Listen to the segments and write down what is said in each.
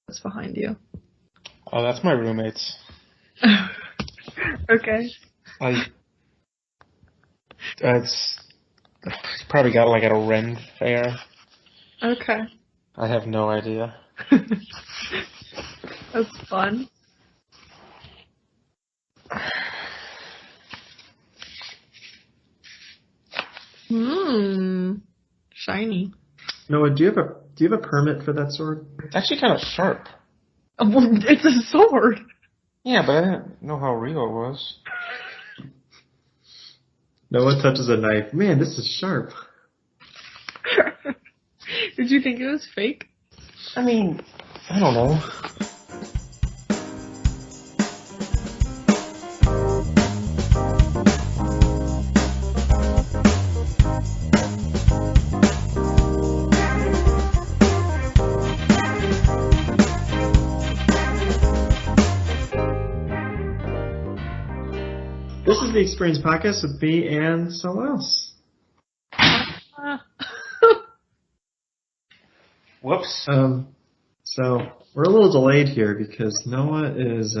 that's behind you. Oh, that's my roommate's. Okay. It's probably got like at a Ren fair. Okay. I have no idea. That's fun. Shiny. Noah, do you have a permit for that sword? It's actually kind of sharp. Well, it's a sword. Yeah, but I didn't know how real it was. Noah touches a knife. Man, this is sharp. Did you think it was fake? I mean, I don't know. This is the Experience Podcast with me and someone else. Whoops. So we're a little delayed here because Noah is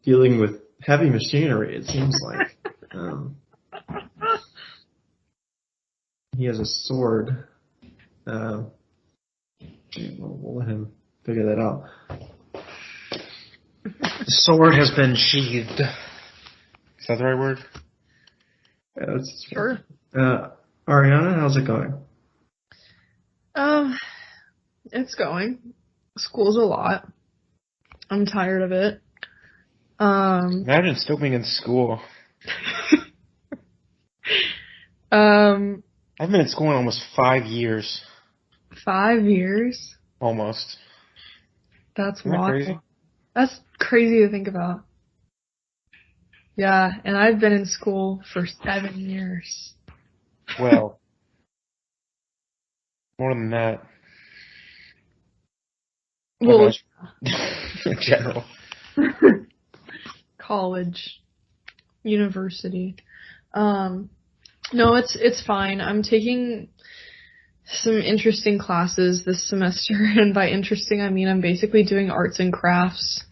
dealing with heavy machinery, it seems like. He has a sword. We'll let him figure that out. The sword has been sheathed. Is that the right word? Yeah, that's Sure. Arianna, how's it going? It's going. School's a lot. I'm tired of it. Imagine still being in school. I've been in school in almost 5 years. 5 years? Almost. That's Isn't that wild. crazy? That's crazy to think about. Yeah, and I've been in school for 7 years. Well, more than that. Well, in general. college, university. No, it's fine. I'm taking some interesting classes this semester, and by interesting I mean I'm basically doing arts and crafts.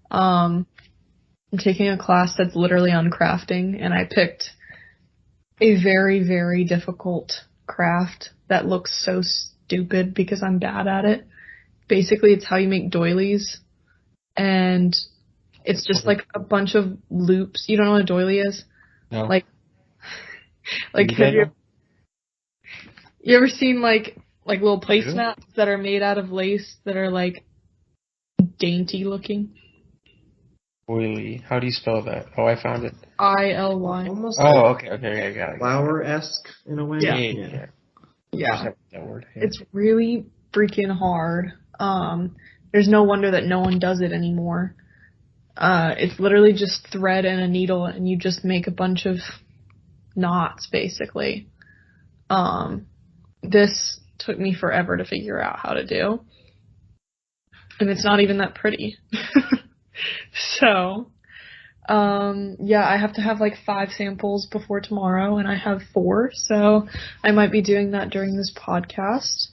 I'm taking a class that's literally on crafting, and I picked a very, very difficult craft that looks so stupid because I'm bad at it. Basically, it's how you make doilies, and it's just like a bunch of loops. You don't know what a doily is? No. Like have you ever seen like little placemats that are made out of lace that are like dainty looking? Doily. How do you spell that? Oh, I found it. ILY. Almost Okay, I got it. flower-esque in a way. Yeah. That word. Yeah. It's really freaking hard. There's no wonder that no one does it anymore. It's literally just thread and a needle, and you just make a bunch of knots, basically. This took me forever to figure out how to do. And it's not even that pretty. So, yeah, I have to have like 5 samples before tomorrow, and I have 4, so I might be doing that during this podcast.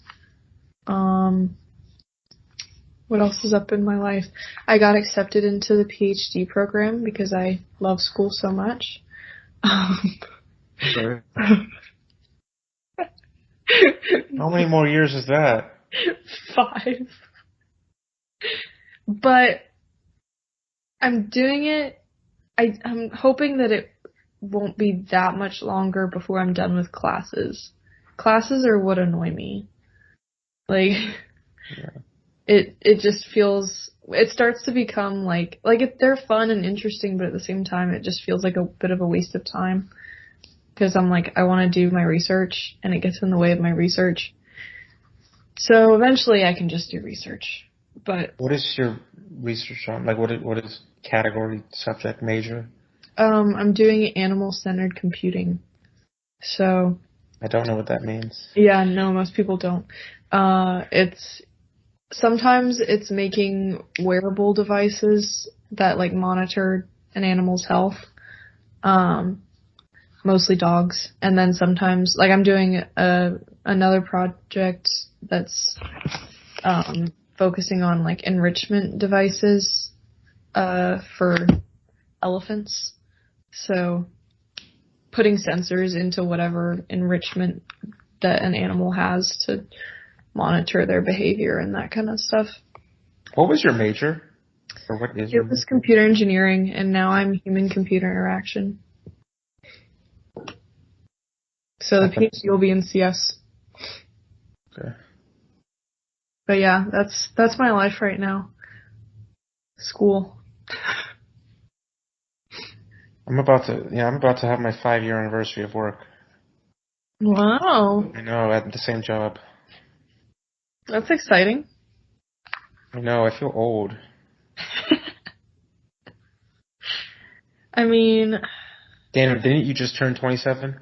What else is up in my life? I got accepted into the PhD program because I love school so much. Sorry. How many more years is that? 5. But I'm doing it. I'm hoping that it won't be that much longer before I'm done with classes. Classes are what annoy me. Like, Yeah. it just feels, it starts to become they're fun and interesting, but at the same time, it just feels like a bit of a waste of time. Because I'm like, I want to do my research, and it gets in the way of my research. So eventually I can just do research. But What is your research on? Like, what is category, subject, major? I'm doing animal-centered computing. So I don't know what that means. yeah, no, most people don't. Sometimes it's making wearable devices that like monitor an animal's health. Mostly dogs. And then sometimes, like I'm doing another project that's focusing on like enrichment devices for elephants. So putting sensors into whatever enrichment that an animal has to monitor their behavior and that kind of stuff. What was your major? Or what is your It was computer engineering, and now I'm human-computer interaction. So the PhD will be in CS. Okay. But yeah, that's my life right now. School. I'm about to have my 5-year anniversary of work. Wow. I know, at the same job. That's exciting. I know, I feel old. I mean... Daniel, didn't you just turn 27?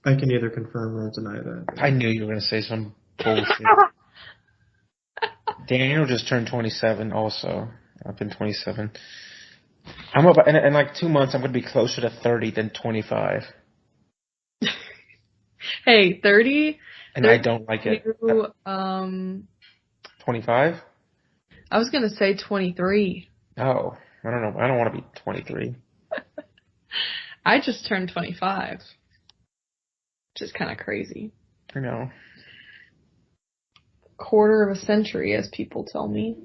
I can neither confirm or deny that. I knew you were going to say some bullshit. Daniel just turned 27 also. I've been 27. I'm about, in like 2 months, I'm going to be closer to 30 than 25. Hey, 30? And I don't like it. 25? I was going to say 23. Oh, I don't know. I don't want to be 23. I just turned 25. Which is kind of crazy. I know. Quarter of a century, as people tell me.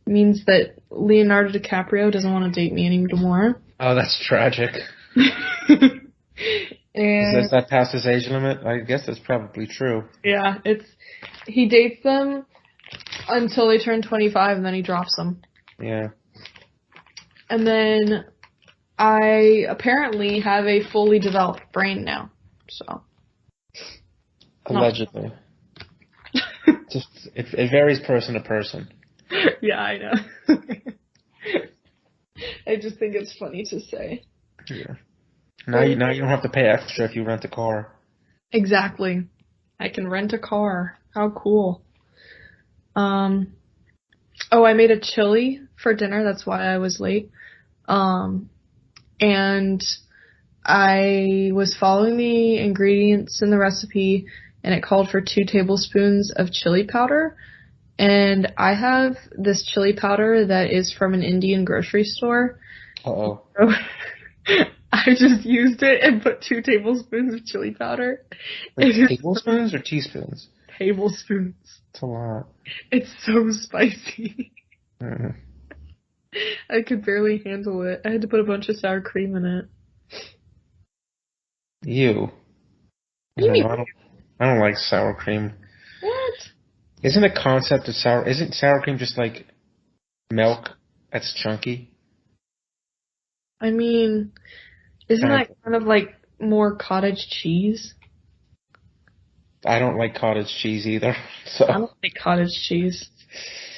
Means that Leonardo DiCaprio doesn't want to date me anymore. Oh, that's tragic. And Is that past his age limit? I guess that's probably true. yeah, he dates them until they turn 25 and then he drops them. Yeah. And then I apparently have a fully developed brain now. So. Allegedly. Just it varies person to person. Yeah, I know. I just think it's funny to say. Yeah. Now you don't have to pay extra if you rent a car. Exactly. I can rent a car. How cool. Oh, I made a chili for dinner. That's why I was late. And I was following the ingredients in the recipe, and it called for 2 tablespoons of chili powder. And I have this chili powder that is from an Indian grocery store. Uh-oh. So I just used it and put 2 tablespoons of chili powder. Like tablespoons or teaspoons? Tablespoons. That's a lot. It's so spicy. Mm. I could barely handle it. I had to put a bunch of sour cream in it. Ew. I don't like sour cream. What? Isn't the concept of isn't sour cream just like milk that's chunky? I mean, isn't that kind of like more cottage cheese? I don't like cottage cheese either. So I don't like cottage cheese.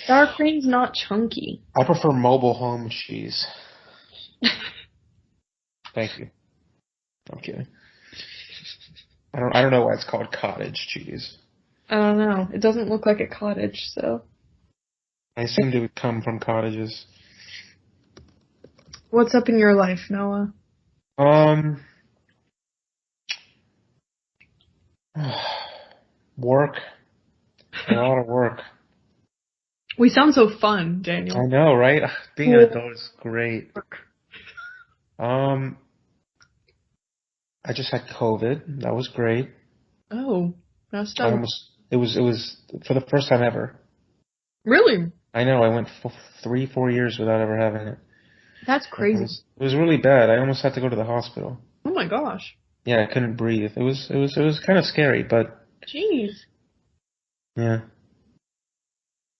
Sour cream's not chunky. I prefer mobile home cheese. Thank you. I'm kidding. I don't know why it's called cottage cheese. I don't know. It doesn't look like a cottage, so. I assumed it would come from cottages. What's up in your life, Noah? Work. A lot of work. We sound so fun, Daniel. I know, right? Being an adult is great. I just had COVID. That was great. Oh, that's done. It was for the first time ever. Really? I know. I went 3-4 years without ever having it. That's crazy. It was really bad. I almost had to go to the hospital. Oh my gosh. Yeah, I couldn't breathe. It was kind of scary, but. Jeez. Yeah.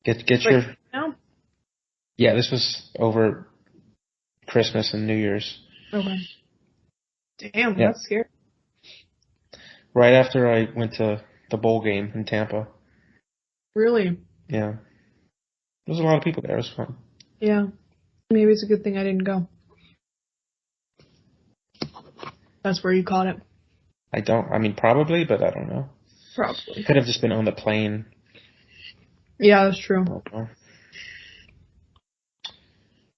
Get your. Now? Yeah, this was over Christmas and New Year's. Okay. Damn, Yeah. that's scary. Right after I went to the bowl game in Tampa. Really? Yeah. There was a lot of people there. It was fun. Yeah. Maybe it's a good thing I didn't go. That's where you caught it. I mean, probably, but I don't know. Probably. Could have just been on the plane. Yeah, that's true. I don't know.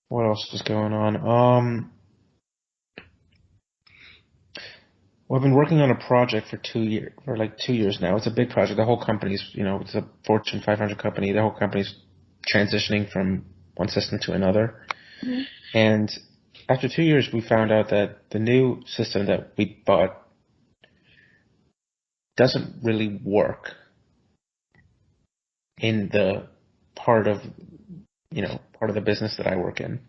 What else was going on? Well, I've been working on a project for 2 years now. It's a big project. The whole company's, it's a Fortune 500 company. The whole company's transitioning from one system to another. Mm-hmm. And after 2 years, we found out that the new system that we bought doesn't really work in the part of the business that I work in.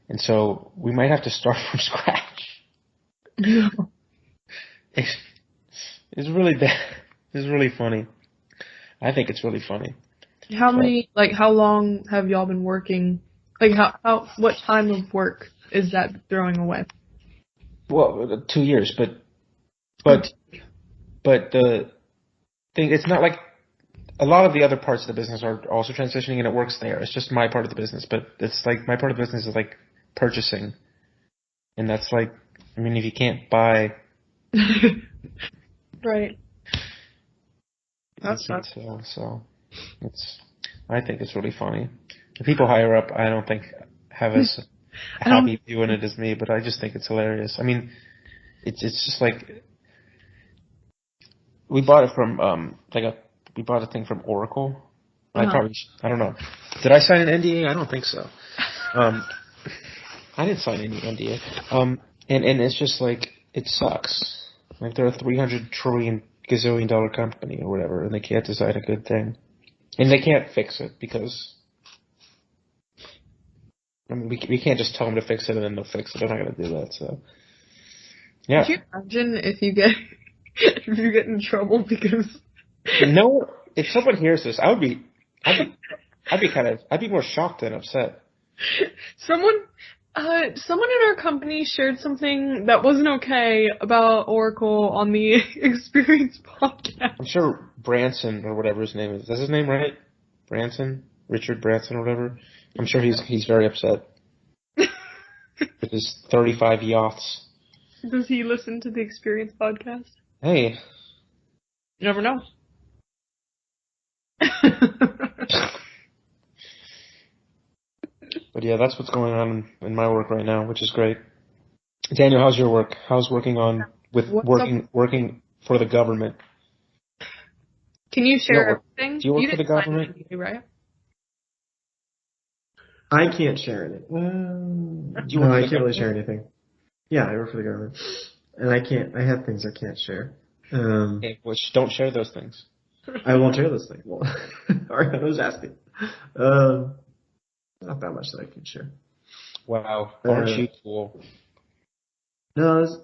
And so we might have to start from scratch. Yeah. It's really bad. It's really funny. I think it's really funny. How long have y'all been working? Like, what time of work is that throwing away? Well, 2 years, but the thing, it's not like a lot of the other parts of the business are also transitioning and it works there. It's just my part of the business, but it's like my part of the business is like purchasing. And that's like, if you can't buy. Right. That's not so I think it's really funny. The people higher up, I don't think have as happy viewing it as me, but I just think it's hilarious. It's just like we bought it from we bought a thing from Oracle. I don't know. Did I sign an NDA? I don't think so. I didn't sign any NDA. And it's just like it sucks. Like they're a $300 trillion gazillion dollar company or whatever, and they can't design a good thing, and they can't fix it because we can't just tell them to fix it and then they'll fix it. They're not going to do that. So yeah. Could you imagine if you get in trouble because? No, if someone hears this, I'd be more shocked than upset. Someone in our company shared something that wasn't okay about Oracle on the Experience podcast. I'm sure Branson or whatever his name is. That's his name, right? Branson? Richard Branson or whatever? I'm sure he's very upset. With his 35 yachts. Does he listen to the Experience podcast? Hey. You never know. But yeah, that's what's going on in my work right now, which is great. Daniel, how's your work? How's working working for the government? Can you share everything? Do you work for the government? NDA, right? I can't share anything. No, I can't really share anything. Yeah, I work for the government, and I have things I can't share. Which don't share those things. I won't share those things. Well, Arianna was asking. Not that much that I can share. Wow, aren't you cool? No, it's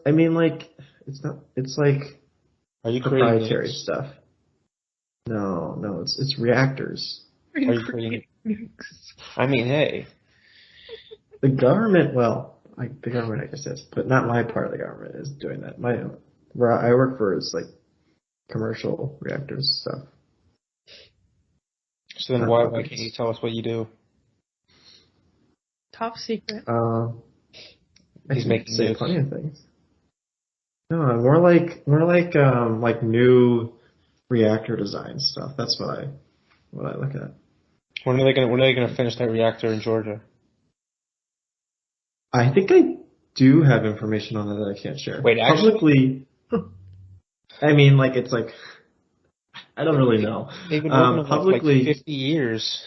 not. It's like are you proprietary stuff. No, it's reactors. Are you creating? Hey. The government, the government, I guess is, but not my part of the government is doing that. Where I work for is like commercial reactors stuff. So then why can't you tell us what you do? Top secret. He's making say plenty of things. No, more like new reactor design stuff. That's what I look at. When are they gonna finish that reactor in Georgia? I think I do have information on that I can't share. Wait, actually? Publicly, it's like I don't really know. They've been working on publicly like 50 years.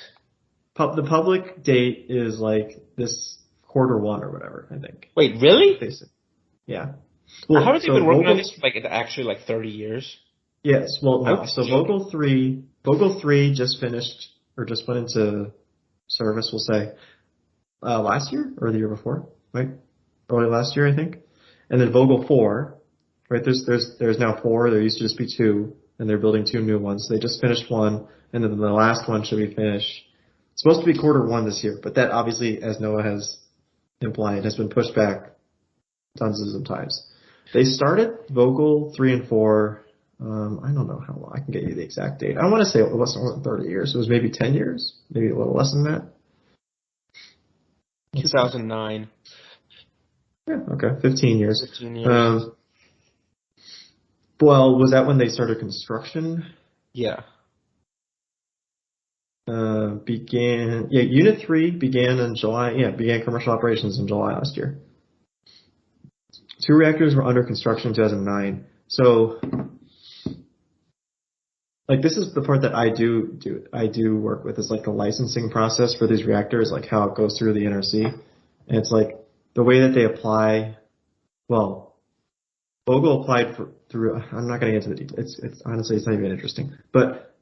The public date is like this Q1 or whatever, I think. Wait, really? Yeah. Well, how have they been working on this for actually 30 years? Yes. Well, no. So Vogtle 3 just finished or just went into service. We'll say last year or the year before, right? Early last year, I think. And then Vogtle 4, right? There's now 4. There used to just be 2, and they're building 2 new ones. They just finished one, and then the last one should be finished. It's supposed to be Q1 this year, but that obviously, as Noah has implied, has been pushed back tons of times. They started Vogtle 3 and 4. I don't know how long. I can get you the exact date. I want to say it wasn't 30 years. It was maybe 10 years, maybe a little less than that. 2009. Yeah, okay, 15 years. 15 years. Well, was that when they started construction? Yeah. Unit 3 began in July. Yeah, began commercial operations in July last year. 2 reactors were under construction in 2009. So, like, this is the part that I do work with, is like the licensing process for these reactors, like how it goes through the NRC. And it's like the way that they apply, well, Vogel applied through, I'm not going to get into the details. It's honestly, it's not even interesting. But,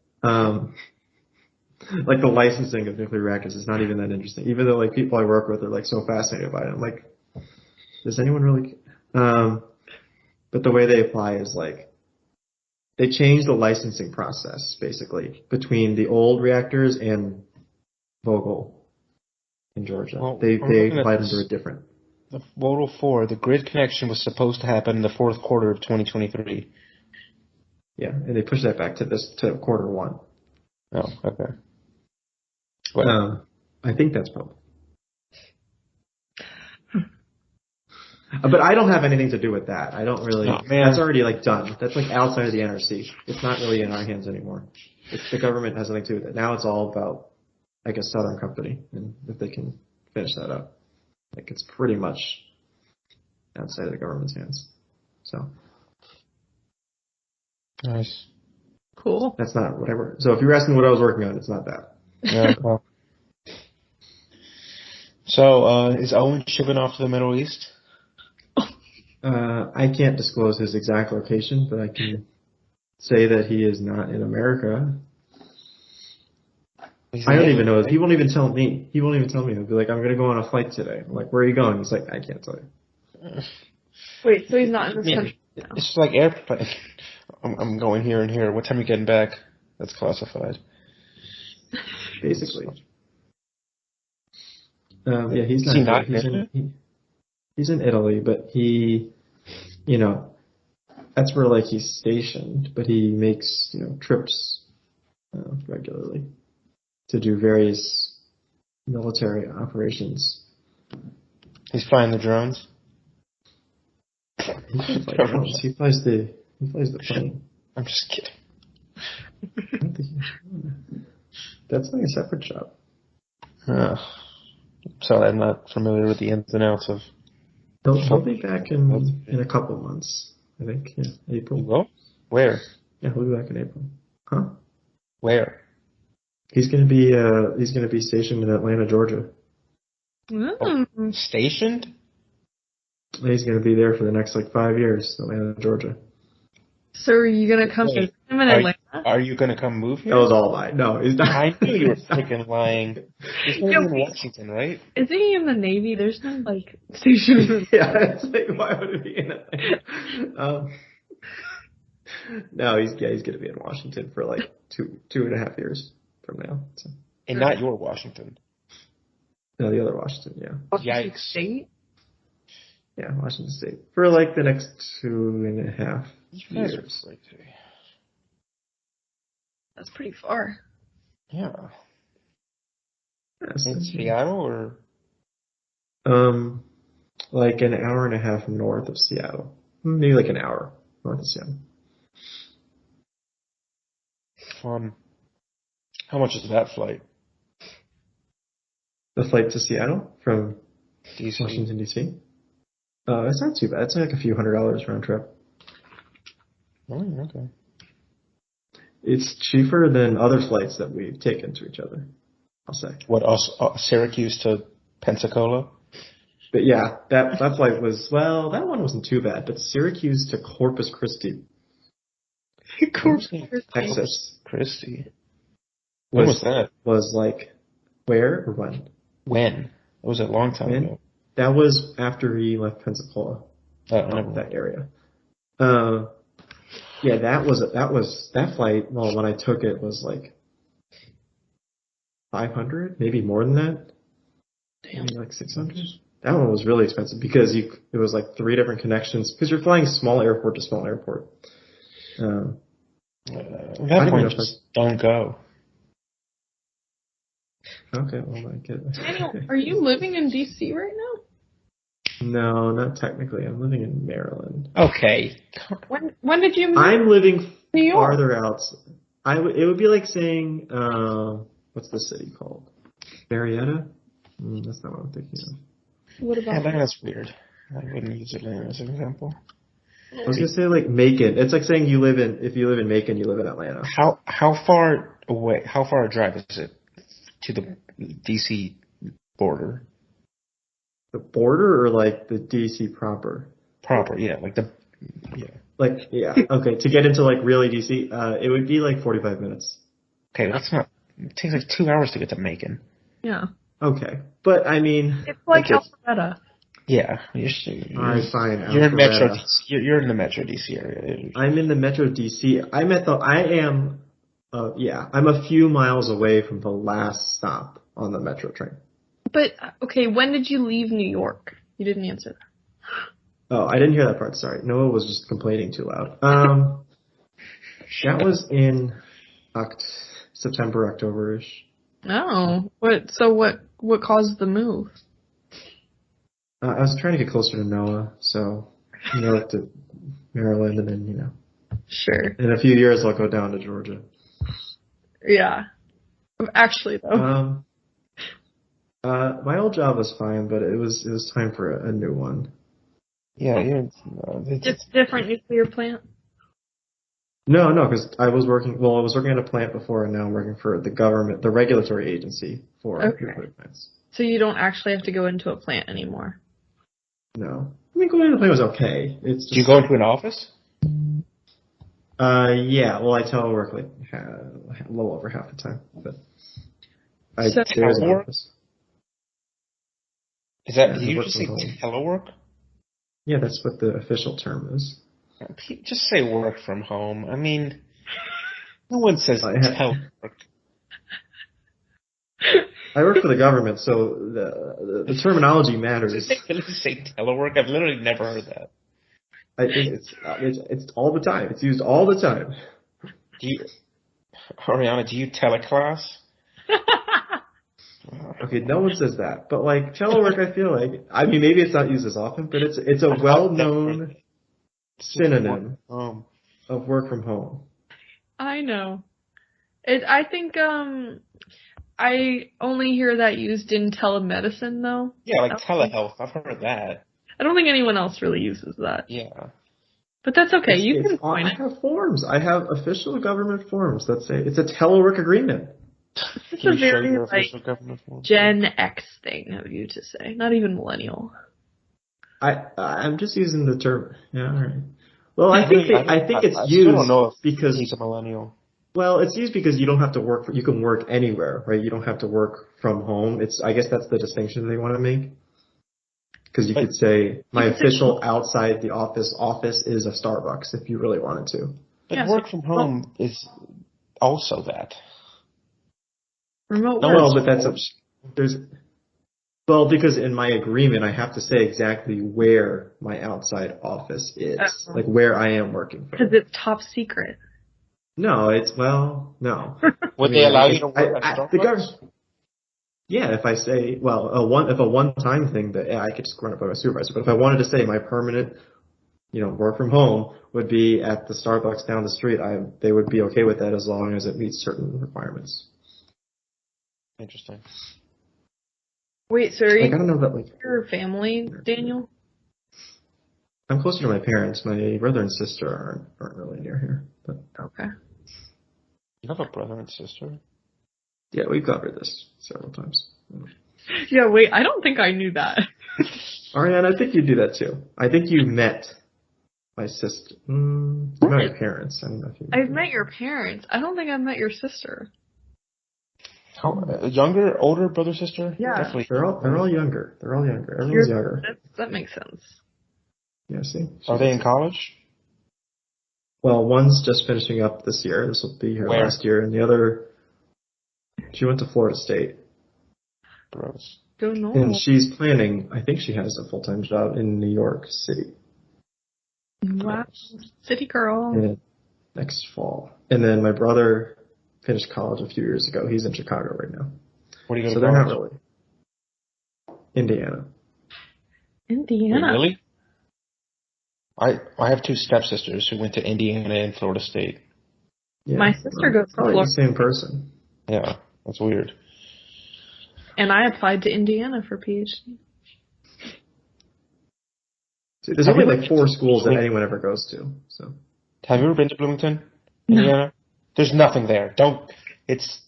like the licensing of nuclear reactors is not even that interesting. Even though like people I work with are like so fascinated by it. I'm like, does anyone really? But the way they apply is like, they change the licensing process basically between the old reactors and Vogel in Georgia. Well, They applied this. under a different. The Vogel 4, the grid connection was supposed to happen in the fourth quarter of 2023. Yeah, and they pushed that back to quarter 1. Oh, okay. I think that's probably. But I don't have anything to do with that. I don't really. Oh, man. That's already like done. That's like outside of the NRC. It's not really in our hands anymore. The government has nothing to do with it. Now it's all about, I guess, Southern Company, and if they can finish that up, like it's pretty much outside of the government's hands. So. Nice. Cool. That's not whatever. So if you're asking what I was working on, it's not that. Yeah. Well. So is Owen shipping off to the Middle East? I can't disclose his exact location, but I can say that he is not in America. I don't even know. He won't even tell me. He'll be like, I'm going to go on a flight today. I'm like, where are you going? He's like, I can't tell you. Wait, so he's not in this country now? It's just like airplane. I'm going here and here. What time are you getting back? That's classified. Basically. Yeah, he's Is not. he not He's in Italy, but he, that's where like he's stationed. But he makes trips regularly to do various military operations. He's flying the drones. He doesn't fly drones. He flies the plane. I'm just kidding. That's like a separate job. Sorry, I'm not familiar with the ins and outs of. He'll be back in a couple of months, I think. Yeah, April. He will? Where? Yeah, he'll be back in April. Huh? Where? He's gonna be stationed in Atlanta, Georgia. Mm. Oh, stationed? He's gonna be there for the next 5 years, Atlanta, Georgia. So are you gonna come visit him in Atlanta? Are you gonna come move here? That was all lie. No, he's not. I knew you were freaking lying. He's in Washington, right? Isn't he in the Navy? There's no station. Yeah, it's like, why would it be in Atlanta? No, he's gonna be in Washington for 2.5 years from now. So. And not your Washington. No, the other Washington. Yeah. Washington State. Yeah, Washington State for the next 2.5 years. That's pretty far. Yeah. Yes, in Seattle or? Like an hour and a half north of Seattle. Maybe like an hour north of Seattle. Fun. How much is that flight? The flight to Seattle from DC. Washington, D.C.? It's not too bad. It's like a few $100s round trip. Oh, okay. It's cheaper than other flights that we've taken to each other, I'll say. What, Syracuse to Pensacola? But yeah, that flight was, that one wasn't too bad, but Syracuse to Corpus Christi. Texas. Christi. When was that? Was where or when? When? It was a long time ago. That was after he left Pensacola. That area. Yeah, that flight. Well, when I took it was 500, maybe more than that. Damn, maybe 600. That one was really expensive because it was 3 different connections because you're flying small airport to small airport. At that point, just don't go. Okay, well, I get it. Daniel, are you living in D.C. right now? No, not technically. I'm living in Maryland. Okay. When did you move? I'm living New York. farther out. It would be like saying, what's the city called? Marietta? That's not what I'm thinking of. What about? Yeah, that's weird. I wouldn't use Atlanta as an example. I was gonna say like Macon. It's like saying if you live in Macon, you live in Atlanta. How far away? How far a drive is it to the DC border? The border or like the DC proper? Proper, yeah, yeah. Like, yeah, okay. To get into like really DC, it would be like 45 minutes. Okay, that's not. It takes like 2 hours to get to Macon. Yeah. Okay, but I mean, It's like Alpharetta. Yeah, all right, fine. You're in Metro. Alpharetta. You're in the Metro DC area. I'm in the Metro DC. I'm a few miles away from the last stop on the Metro train. But, okay, when did you leave New York? You didn't answer that. Oh, I didn't hear that part. Sorry. Noah was just complaining too loud. That was in September, October-ish. Oh. What caused the move? I was trying to get closer to Noah, so New York to Maryland, and then, Sure. in a few years I'll go down to Georgia. Yeah. Actually, though. My old job was fine, but it was time for a new one. Yeah, It's a different nuclear plant? No, because I was working at a plant before, and now I'm working for the government, the regulatory agency for nuclear plants. So you don't actually have to go into a plant anymore? No. I mean, going into the plant was okay. It's just, do you go into an office? Yeah, well, I telework like a little over half the time, but there's an office. Is that, did you just say telework? Yeah, that's what the official term is. Just say work from home. I mean, no one says telework. I work for the government, so the terminology matters. Did you say telework? I've literally never heard that. I think it's all the time. It's used all the time. Arianna, do you teleclass? Okay, no one says that, but like telework, I feel like, I mean, maybe it's not used as often, but it's a well-known synonym of work from home. I know. I think I only hear that used in telemedicine, though. Yeah, like telehealth. I've heard that. I don't think anyone else really uses that. Yeah. But that's okay. You can point it. I have forms. I have official government forms that say it's a telework agreement. It's a very Gen X thing of you to say, not even millennial. I'm just using the term. Yeah, all right. Well, I think it's used don't know because he's a millennial. Well, it's used because you don't have to work. You can work anywhere, right? You don't have to work from home. I guess that's the distinction they want to make. Because you could say my official outside the office is a Starbucks if you really wanted to. But work from home is also that. Remote work. Well, but because in my agreement I have to say exactly where my outside office is, like where I am working from. Because it's top secret. No, no. Would they allow you to work at Starbucks? Yeah, if I say, if a one-time thing, that I could just run it by my supervisor. But if I wanted to say my permanent, work from home would be at the Starbucks down the street, they would be okay with that as long as it meets certain requirements. Interesting. Wait, so are you I don't know that your family, Daniel? I'm closer to my parents. My brother and sister aren't really near here. But okay. You have a brother and sister? Yeah, we've covered this several times. Yeah, wait, I don't think I knew that. Arianna, I think you do that too. I think you met my sister. You met my parents. I don't know if you I've met your parents. I don't think I've met your sister. Younger, older brother, sister? Yeah. Definitely. They're all younger. Everyone's younger. That makes sense. Yeah, see? Are they in college? Well, one's just finishing up this year. This will be her last year. And the other, she went to Florida State. Gross. Go north. And she's planning, I think she has a full-time job in New York City. Wow. City girl. Next fall. And then my brother finished college a few years ago. He's in Chicago right now. What do you go to So they're not really. Indiana. Indiana? Really? I have two stepsisters who went to Indiana and Florida State. Yeah, my sister goes to Florida. The same person. Yeah, that's weird. And I applied to Indiana for PhD. See, there's only like 4 schools that anyone ever goes to. So. Have you ever been to Bloomington, No. Indiana? There's nothing there. It's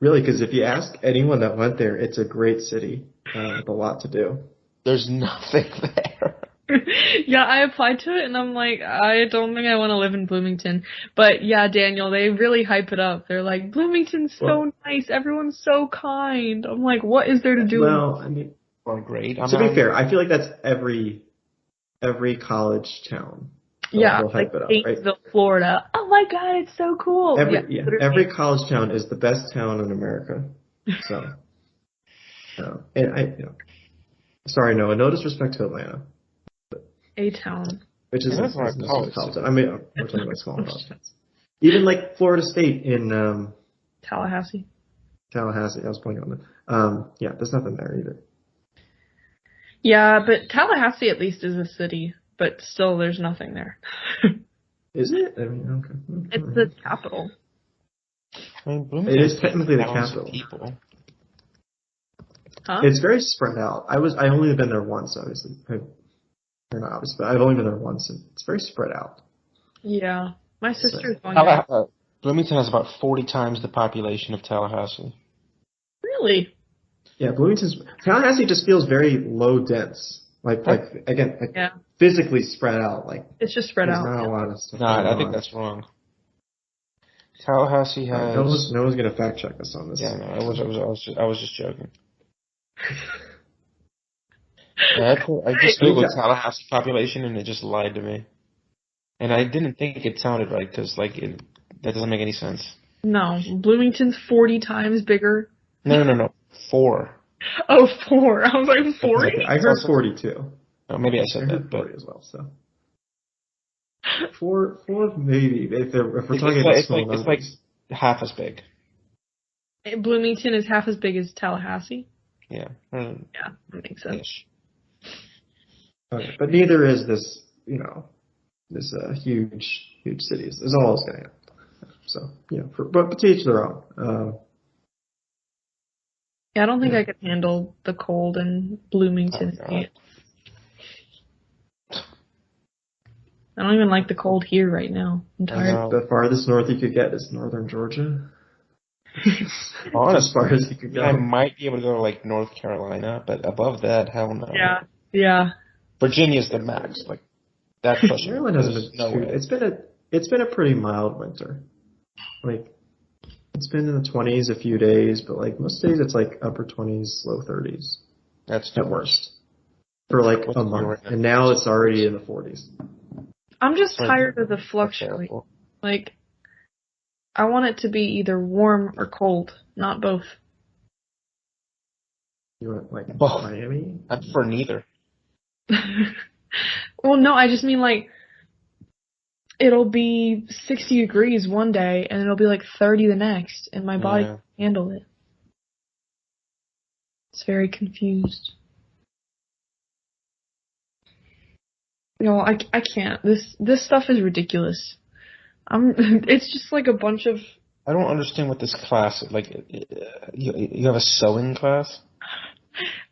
Really, because if you ask anyone that went there, it's a great city with a lot to do. there's nothing there. Yeah, I applied to it and I'm like, I don't think I want to live in Bloomington. But yeah, Daniel, they really hype it up. They're like, Bloomington's so nice. Everyone's so kind. I'm like, what is there to do? Well, I mean, Or great. to be fair, I feel like that's every college town. They'll hype it up, right? Gainesville, Florida. Oh my God, it's so cool. Every college town is the best town in America. So, and sorry, Noah, no disrespect to Atlanta. A town. Which is that's not college. I mean, we're talking about small college towns. Even like Florida State in Tallahassee. I was pointing on that. Yeah, there's nothing there either. Yeah, but Tallahassee at least is a city, but still there's nothing there. Is it? I mean, okay. It's the capital. I mean, Bloomington It is technically the capital. People. Huh? It's very spread out. I only been there once, obviously. Or not obviously, but I've only been there once, and it's very spread out. Yeah. My sister's going there. Bloomington has about 40 times the population of Tallahassee. Really? Yeah, Tallahassee just feels very low dense. Physically spread out. Like it's just spread out. Not a lot of stuff. No, I think that's wrong. Tallahassee has. No one's gonna fact check us on this. Yeah, no, I was just joking. I just googled Tallahassee population and it just lied to me, and I didn't think it sounded right because that doesn't make any sense. No, Bloomington's 40 times bigger. No. 4. Oh, 4. I was like 40. I heard 42. Oh, maybe I said that, but 40 as well. So 4 maybe if we're talking about small numbers. It's like half as big. Bloomington is half as big as Tallahassee. Yeah. Yeah, that makes sense. Ish. Okay, but neither is this, this huge city. Is all it's going to have. So, but to each their own. Yeah, I don't think I could handle the cold in Bloomington. I don't even like the cold here right now. I'm tired. The farthest north you could get is northern Georgia. Honestly, as far as you could go. I might be able to go to like North Carolina, but above that, hell no. Yeah. Virginia's the max. Like that pushing. Maryland hasn't been it's been a pretty mild winter. Like it's been in the 20s a few days, but like most days it's like upper 20s, low 30s. That's at worst for like a month, and now it's already in the 40s. I'm just tired of the fluctuate. Like I want it to be either warm or cold, not both. You want like Miami? I prefer neither. Well, no, I just mean like it'll be 60 degrees one day and it'll be like 30 the next, and my body can't handle it. It's very confused. No, I can't. This stuff is ridiculous. It's just like a bunch of. I don't understand what this class like. You have a sewing class.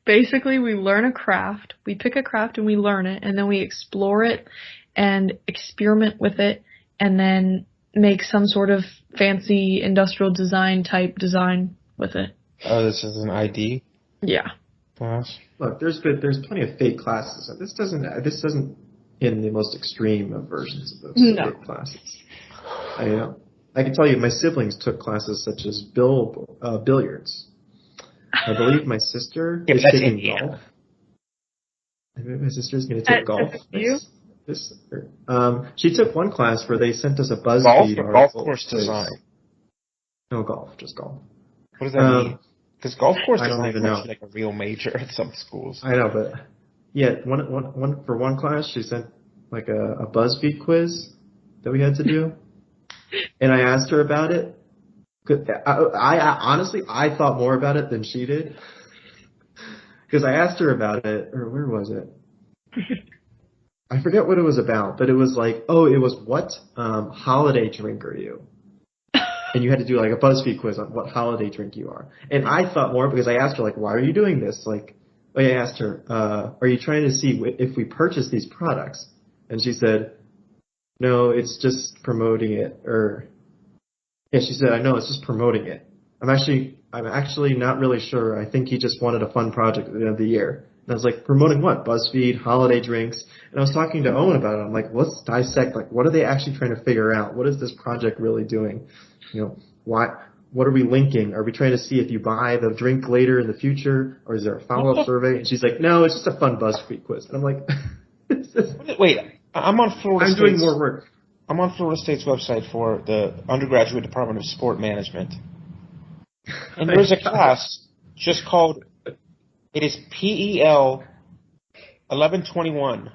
Basically, we learn a craft. We pick a craft and we learn it, and then we explore it and experiment with it, and then make some sort of fancy industrial design type design with it. Oh, this is an ID. Yeah. Class. Look, there's plenty of fake classes. This doesn't in the most extreme of versions of those fake classes. I can tell you, my siblings took classes such as billiards. I believe my sister is taking golf. I think my sister's going to take golf. She took one class where they sent us a BuzzFeed article. Golf course design. No golf, just golf. What does that mean? Because golf course design is actually like a real major at some schools. I know, but one class she sent like a BuzzFeed quiz that we had to do, and I asked her about it. I honestly thought more about it than she did, because I asked her about it, or where was it? I forget what it was about, but it was like, what holiday drink are you? And you had to do like a BuzzFeed quiz on what holiday drink you are. And I thought more because I asked her like, why are you doing this? Like I asked her, are you trying to see if we purchase these products? And she said, no, it's just promoting it. Or, yeah, she said, I know, it's just promoting it. I'm actually not really sure. I think he just wanted a fun project at the end of the year. And I was like, promoting what? BuzzFeed, holiday drinks. And I was talking to Owen about it. I'm like, let's dissect, like, what are they actually trying to figure out? What is this project really doing? You know, what are we linking? Are we trying to see if you buy the drink later in the future? Or is there a follow-up survey? And she's like, no, it's just a fun BuzzFeed quiz. And I'm like, wait, I'm on Florida State's, doing more work. I'm on Florida State's website for the undergraduate Department of Sport Management. And there's a class just called, it is PEL 1121,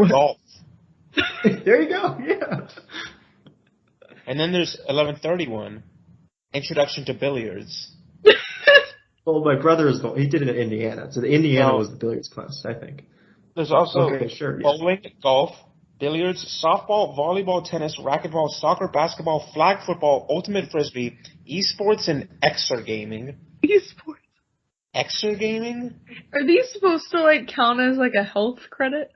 golf. There you go, yeah. And then there's 1131, Introduction to Billiards. Well, my brother he did it in Indiana, so the Indiana was the billiards class, I think. There's also bowling, golf, billiards, softball, volleyball, tennis, racquetball, soccer, basketball, flag football, ultimate frisbee, esports, and exergaming. Esports. Exergaming? Are these supposed to like count as like a health credit?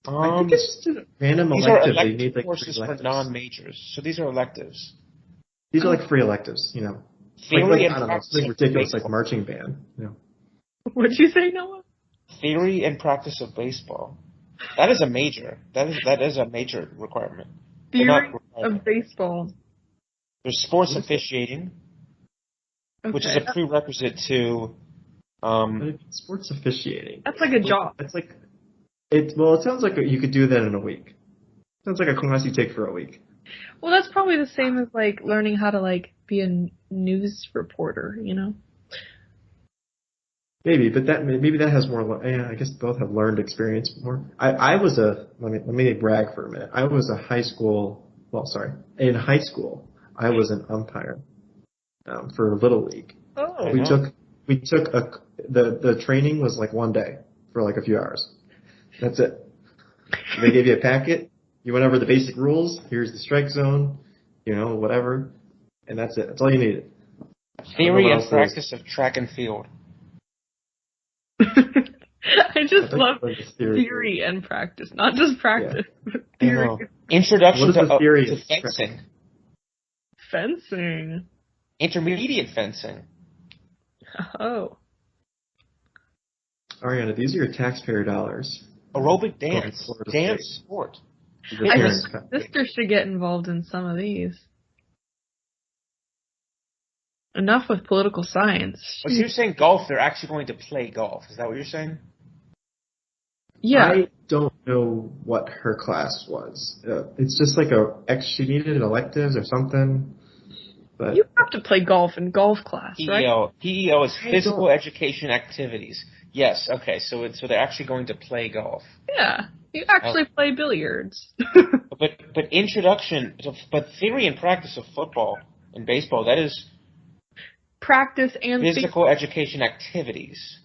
I think it's just a random elective. These are elective courses for non-majors, so these are electives. These are like free electives, you know. Theory and I don't know, something ridiculous like marching band. You know. What'd you say, Noah? Theory and practice of baseball. That is a major. That is a major requirement. Theory of baseball. There's sports officiating, which is a prerequisite to. Sports officiating. That's like a job. It's like it sounds like you could do that in a week. Sounds like a class you take for a week. Well, that's probably the same as like learning how to like be a news reporter, you know. Maybe, but maybe that has more. Yeah, I guess both have learned experience more. I was let me brag for a minute. I was in high school, I was an umpire for Little League. Oh. We took the training was like one day for like a few hours. That's it. They gave you a packet. You went over the basic rules. Here's the strike zone, you know, whatever, and that's it. That's all you needed. Theory and practice of track and field. I just love theory and practice, not just practice, but theory. Introduction to fencing. Fencing. Intermediate fencing. Oh. Arianna, these are your taxpayer dollars. Aerobic dance. Dance sport. I think my sister should get involved in some of these. Enough with political science. So you're saying golf, they're actually going to play golf. Is that what you're saying? Yeah. I don't know what her class was. It's just like she needed electives or something. But you have to play golf in golf class, right? PEO is physical education activities. Yes, okay, so they're actually going to play golf. Yeah, you actually play billiards. but theory and practice of football and baseball, that is practice and physical education activities.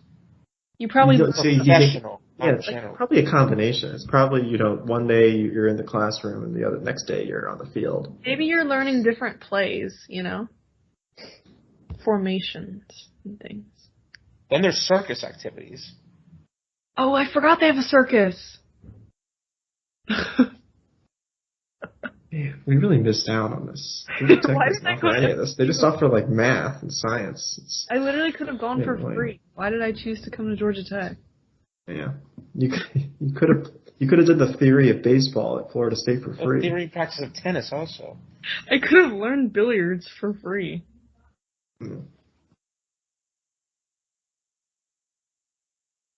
You probably professional. It's probably a combination. It's probably, you know, one day you're in the classroom and the next day you're on the field. Maybe you're learning different plays, you know, formations and things. Then there's circus activities. Oh, I forgot they have a circus. Man, we really missed out on this. Why did I go any of this? They just offer like math and science. I literally could have gone for free. Why did I choose to come to Georgia Tech? Yeah, you could have done the theory of baseball at Florida State for free. Theory and practice of tennis also. I could have learned billiards for free.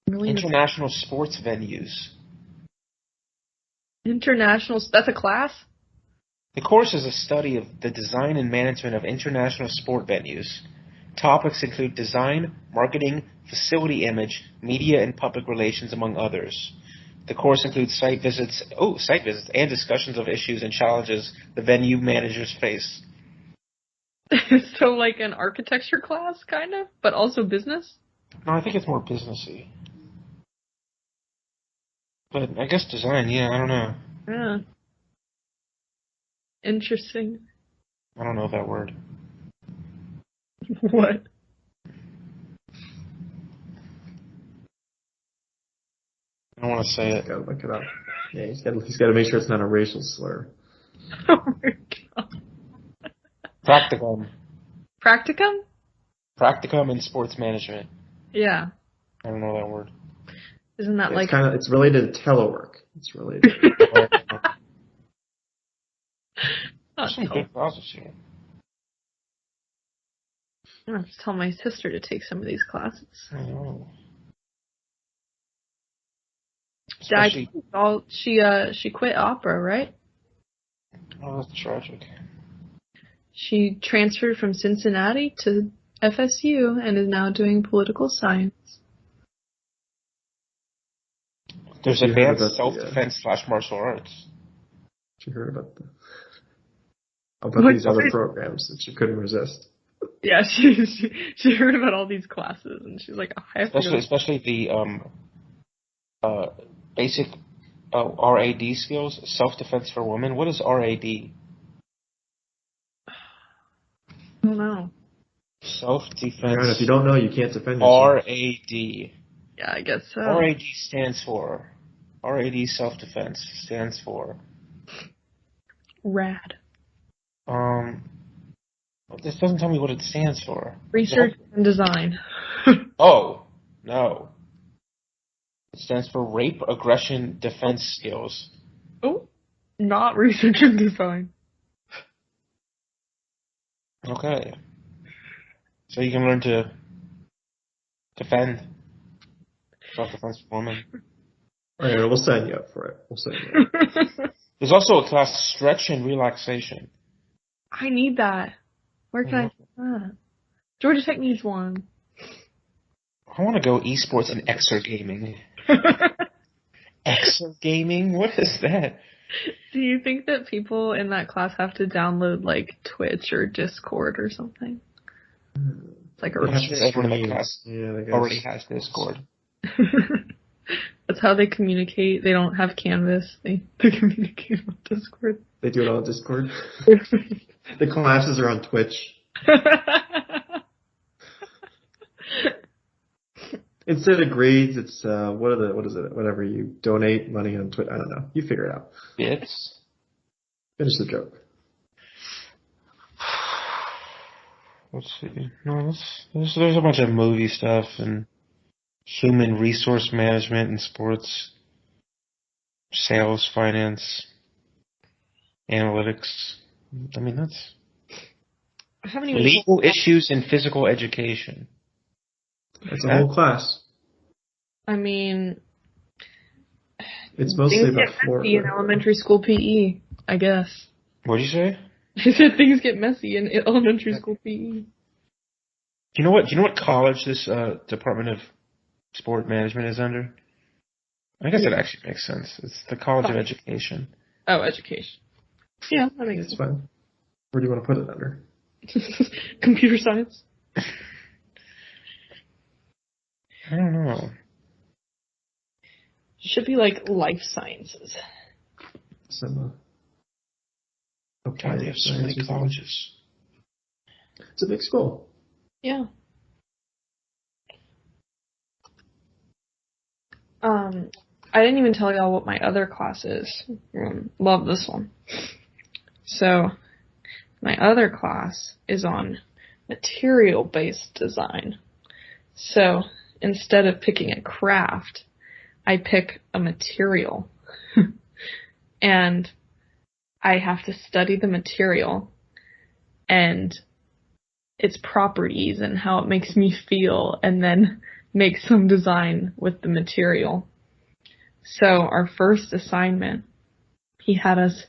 International sports venues. That's a class? The course is a study of the design and management of international sport venues. Topics include design, marketing, facility image, media, and public relations, among others. The course includes site visits and discussions of issues and challenges the venue managers face. So like an architecture class, kind of, but also business? No, I think it's more businessy. But I guess design, yeah, I don't know. Yeah. Interesting. I don't know that word. What? I don't want to say it. Gotta look it up. Yeah, he's got to make sure it's not a racial slur. Oh my god. Practicum. Practicum? Practicum in sports management. Yeah. I don't know that word. Isn't that like... It's related to telework. It's related. Not Some good classes here. I'm gonna have to tell my sister to take some of these classes. I know. She quit opera, right? Oh, that's tragic. She transferred from Cincinnati to FSU and is now doing political science. There's advanced self-defense / martial arts. She heard about these other programs that she couldn't resist. Yeah, she heard about all these classes and she's like, oh, I have to go. Especially the basic RAD skills, self-defense for women. What is RAD? I don't know. Self-defense. If you don't know, you can't defend yourself. RAD. Yeah, I guess so. RAD stands for self-defense stands for RAD. This doesn't tell me what it stands for. Research and design. Oh, no. It stands for rape, aggression, defense skills. Oh, not research and design. Okay. So you can learn to defend. Self-defense for women. All right, we'll sign you up for it. We'll sign you up. There's also a class, stretch and relaxation. I need that. Where can I do that? Georgia Tech needs one. I want to go esports and exergaming. Exergaming? What is that? Do you think that people in that class have to download like Twitch or Discord or something? It's like everyone in the class already has Discord. That's how they communicate. They don't have Canvas. They communicate on Discord. They do it on Discord. The classes are on Twitch. Instead of grades, it's what is it? Whatever you donate money on Twitch. I don't know. You figure it out. Bits. Finish the joke. Let's see. No, there's a bunch of movie stuff and human resource management in sports, sales, finance, analytics. I mean, that's legal issues in physical education. That's a whole class. I mean, it's mostly about Florida. In elementary school PE, I guess. What'd you say? I said things get messy in elementary school PE. Do you know what college this Department of Sport Management is under? I guess it actually makes sense. It's the College of Education. Oh, education. Yeah, I think it's fine. Where do you want to put it under? Computer science. I don't know. Should be like life sciences. God, they have so many colleges. It's a big school. Yeah. I didn't even tell y'all what my other class is. Love this one. So, my other class is on material-based design. So, instead of picking a craft, I pick a material. And I have to study the material and its properties and how it makes me feel, and then make some design with the material. So our first assignment, he had us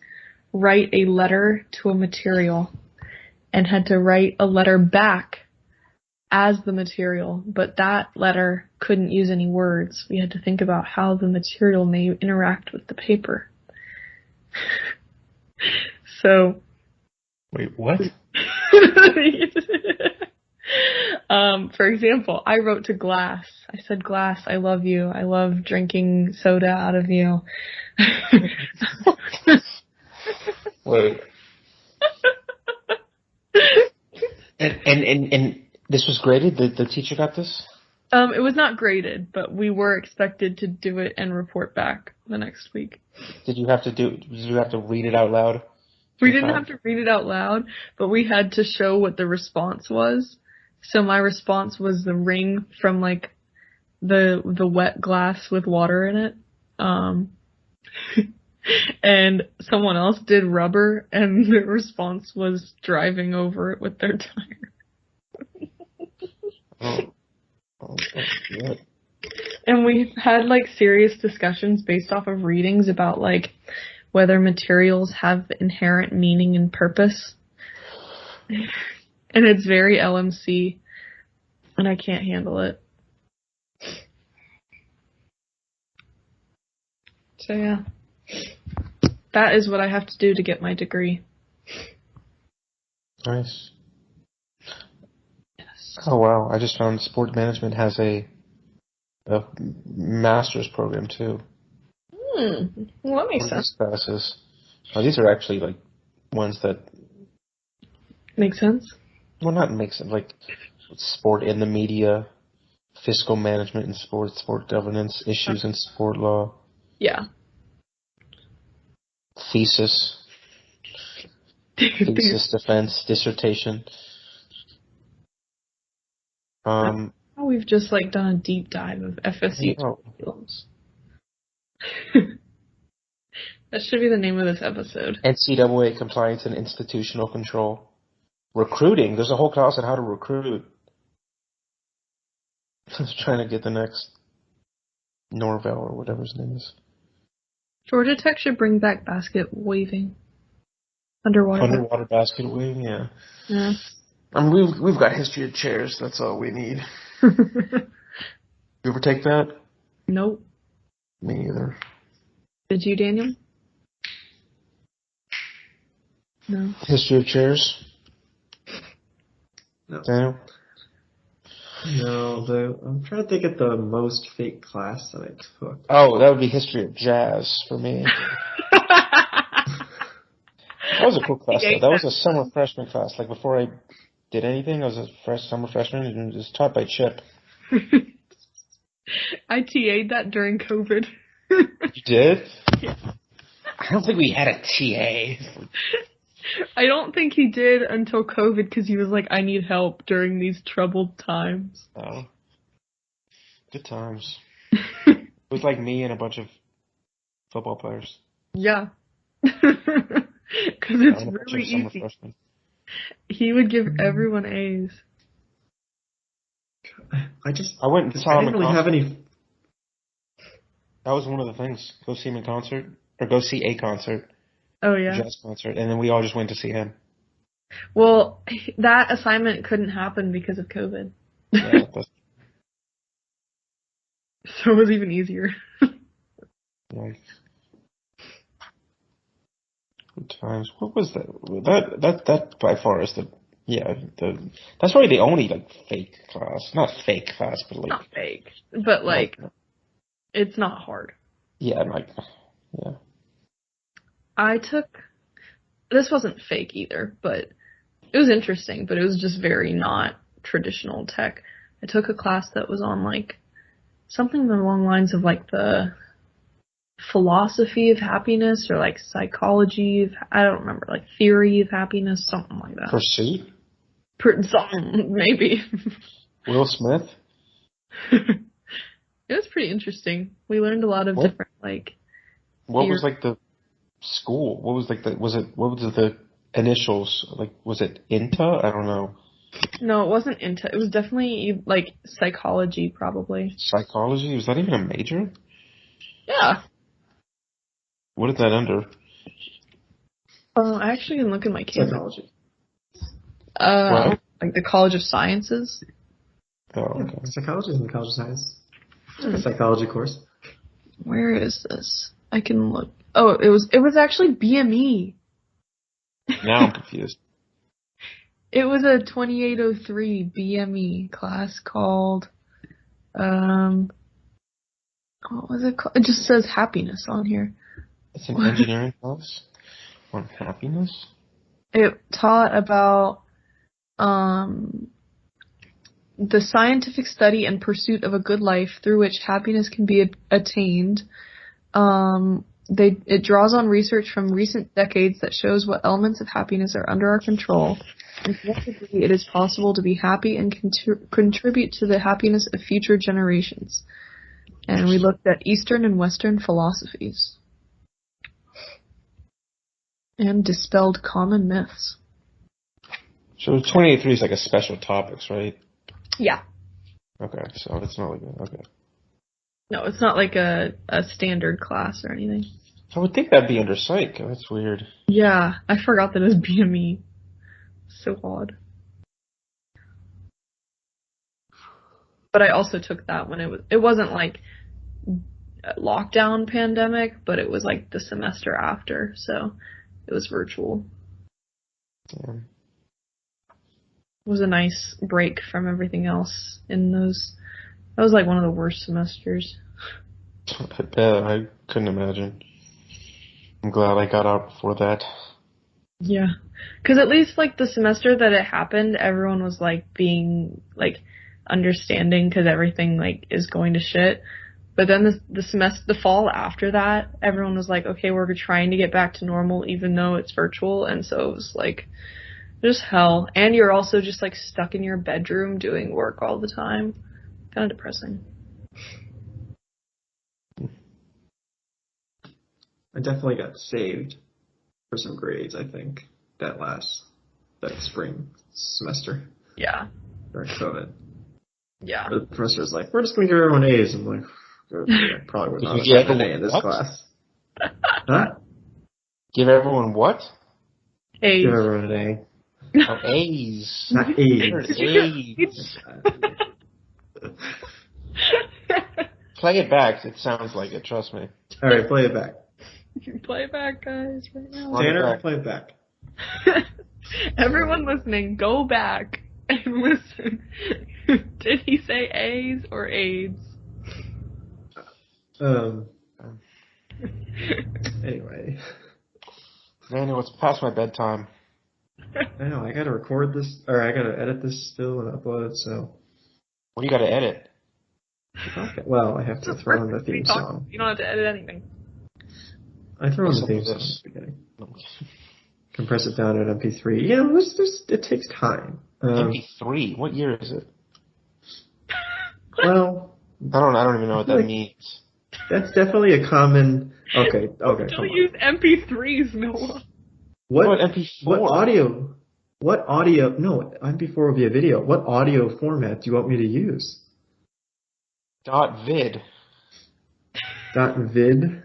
write a letter to a material and had to write a letter back as the material, but that letter couldn't use any words. We had to think about how the material may interact with the paper. So. Wait, what? For example, I wrote to glass. I said, "Glass, I love you. I love drinking soda out of you." Wait. And this was graded? The teacher got this? It was not graded, but we were expected to do it and report back the next week. Did you have to read it out loud? We didn't have to read it out loud, but we had to show what the response was. So my response was the ring from like the wet glass with water in it. And someone else did rubber, and the response was driving over it with their tire. Good. And we had like serious discussions based off of readings about like whether materials have inherent meaning and purpose. And it's very LMC, and I can't handle it. So yeah. That is what I have to do to get my degree. Nice. Yes. Oh wow! I just found sport management has a master's program too. Well, that makes sense. Classes. Oh, these are actually like ones that Makes sense. well, not makes sense. Like sport in the media, fiscal management in sports, sport governance, issues in sport law. Yeah. Thesis, defense, dissertation. We've just like done a deep dive of FSU curriculums. That should be the name of this episode. NCAA compliance and institutional control. Recruiting. There's a whole class on how to recruit. I was trying to get the next Norvell or whatever his name is. Georgia Tech should bring back basket waving. Underwater basket waving, yeah. Yeah. I mean, we've got history of chairs. That's all we need. You ever take that? Nope. Me either. Did you, Daniel? No. History of chairs? No. Daniel? No, I'm trying to think of the most fake class that I took. Oh, that would be history of jazz for me. That was a cool class, though. That was a summer freshman class. Like, before I did anything, I was a summer freshman, and it was taught by Chip. I TA'd that during COVID. You did? Yeah. I don't think we had a TA. I don't think he did until COVID, because he was like, I need help during these troubled times. Oh. Good times. It was like me and a bunch of football players. Yeah. Because it's really easy. He would give everyone A's. I went and saw him in really have any. That was one of the things. Go see him in concert, or go see a concert. Oh yeah. Jazz concert, and then we all just went to see him. Well, that assignment couldn't happen because of COVID. Yeah, so it was even easier. Nice. Good times. What was that? That by far is that's probably the only like fake class. Not fake class, but like not fake, but like it's not hard. Yeah, I took. This wasn't fake either, but it was interesting. But it was just very not traditional tech. I took a class that was on like something along the lines of like the philosophy of happiness or like psychology of, I don't remember, like theory of happiness, something like that. Pursuit? Something, maybe. Will Smith? It was pretty interesting. We learned a lot of different like. What was like the school? What was like what was the initials? Like, was it INTA? I don't know. No, it wasn't INTA. It was definitely like psychology, probably. Psychology? Was that even a major? Yeah. What is that under? I actually didn't look at my campus. Psychology. Like the College of Sciences. Oh, okay. Psychology is in the College of Science. It's a psychology course. Where is this? I can look. Oh, it was actually BME. Now I'm confused. It was a 2803 BME class called, what was it called? It just says happiness on here. It's an engineering class on happiness? It taught about, the scientific study and pursuit of a good life through which happiness can be attained. It draws on research from recent decades that shows what elements of happiness are under our control, and to what degree it is possible to be happy and contribute to the happiness of future generations. And we looked at Eastern and Western philosophies. And dispelled common myths. So 2083 is like a special topics, right? Yeah. Okay, so it's not like okay. No, it's not like a standard class or anything. I would think that'd be under psych. That's weird. Yeah, I forgot that it was BME. So odd. But I also took that when it wasn't like a lockdown pandemic, but it was like the semester after, so it was virtual. Yeah. It was a nice break from everything else in those. That was like one of the worst semesters. I bet. I couldn't imagine. I'm glad I got out before that. Yeah. Because at least like the semester that it happened, everyone was like being like understanding because everything like is going to shit. But then the fall after that, everyone was like, okay, we're trying to get back to normal even though it's virtual. And so it was like just hell. And you're also just like stuck in your bedroom doing work all the time. Kind of depressing. I definitely got saved for some grades, I think, that spring semester. Yeah. During COVID. Yeah. The professor was like, we're just going to give everyone A's. I'm like, I probably would not have gotten an A in this class. Huh? Give everyone what? A's. Give everyone an A. Oh, A's. Not A's. A's. Play it back. It sounds like it. Trust me. All right, play it back. Play it back, guys, right now. Tanner, play it back. Everyone listening, go back and listen. Did he say A's or AIDS? Anyway. Daniel, it's past my bedtime. I know, I gotta record this, or I gotta edit this still and upload it, so. What do you gotta edit? Okay. Well, I have to throw in the theme song. You don't have to edit anything. I throw in the theme song at the beginning. Compress it down to an MP3. Yeah, it takes time. MP3? What year is it? Well, I don't even know what that means. That's definitely a common. Okay. Don't use MP3s, Noah. What MP4? What audio? No, MP4 will be a video. What audio format do you want me to use? .vid. .vid. .vid?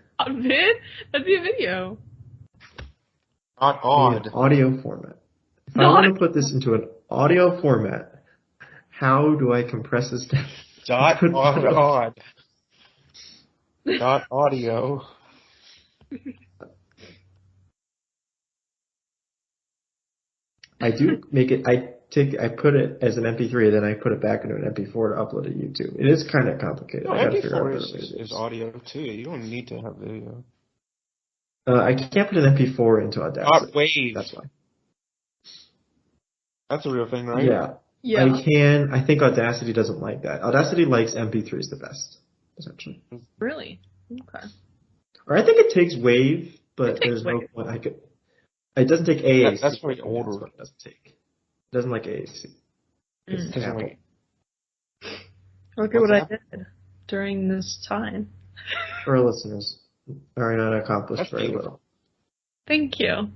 That'd be a video. .odd. Audio format. If I want to put this into an audio format, how do I compress this down? .odd. .audio. I do make it. I put it as an MP3, then I put it back into an MP4 to upload to YouTube. It is kind of complicated. No, I gotta figure MP4 out is audio too. You don't need to have video. I can't put an MP4 into Audacity. Wave. That's why. That's a real thing, right? Yeah. I can. I think Audacity doesn't like that. Audacity likes MP3s the best, essentially. Really? Okay. Or I think it takes Wave, but there's no point I could. It doesn't take AAC. That's very older. That's what it doesn't take. It doesn't like AAC. It's Apple. Look at what I did during this time. For our listeners, Arianna accomplished very little. Thank you.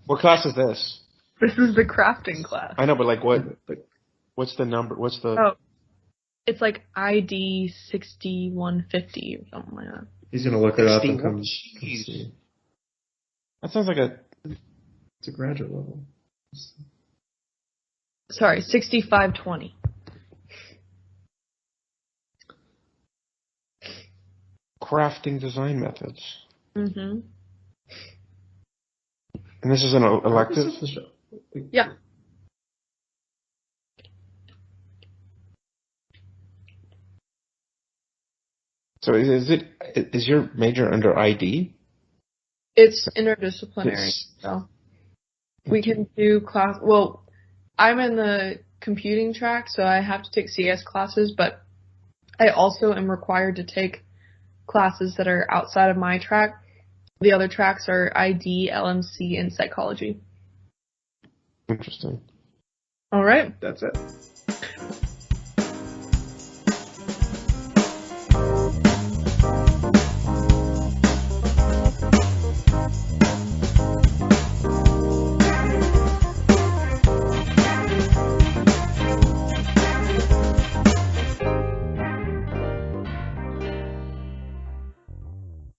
What class is this? This is the crafting class. I know, but like what's the number? What's the... Oh, it's like ID 6150 or something like that. He's going to look it up and come see. That sounds like it's a graduate level. Sorry, 6520. Crafting design methods. Mm-hmm. And this is an elective? Yeah. So is your major under ID? It's interdisciplinary, so we can do class. Well, I'm in the computing track, so I have to take CS classes, but I also am required to take classes that are outside of my track. The other tracks are ID, LMC, and psychology. Interesting. All right. That's it.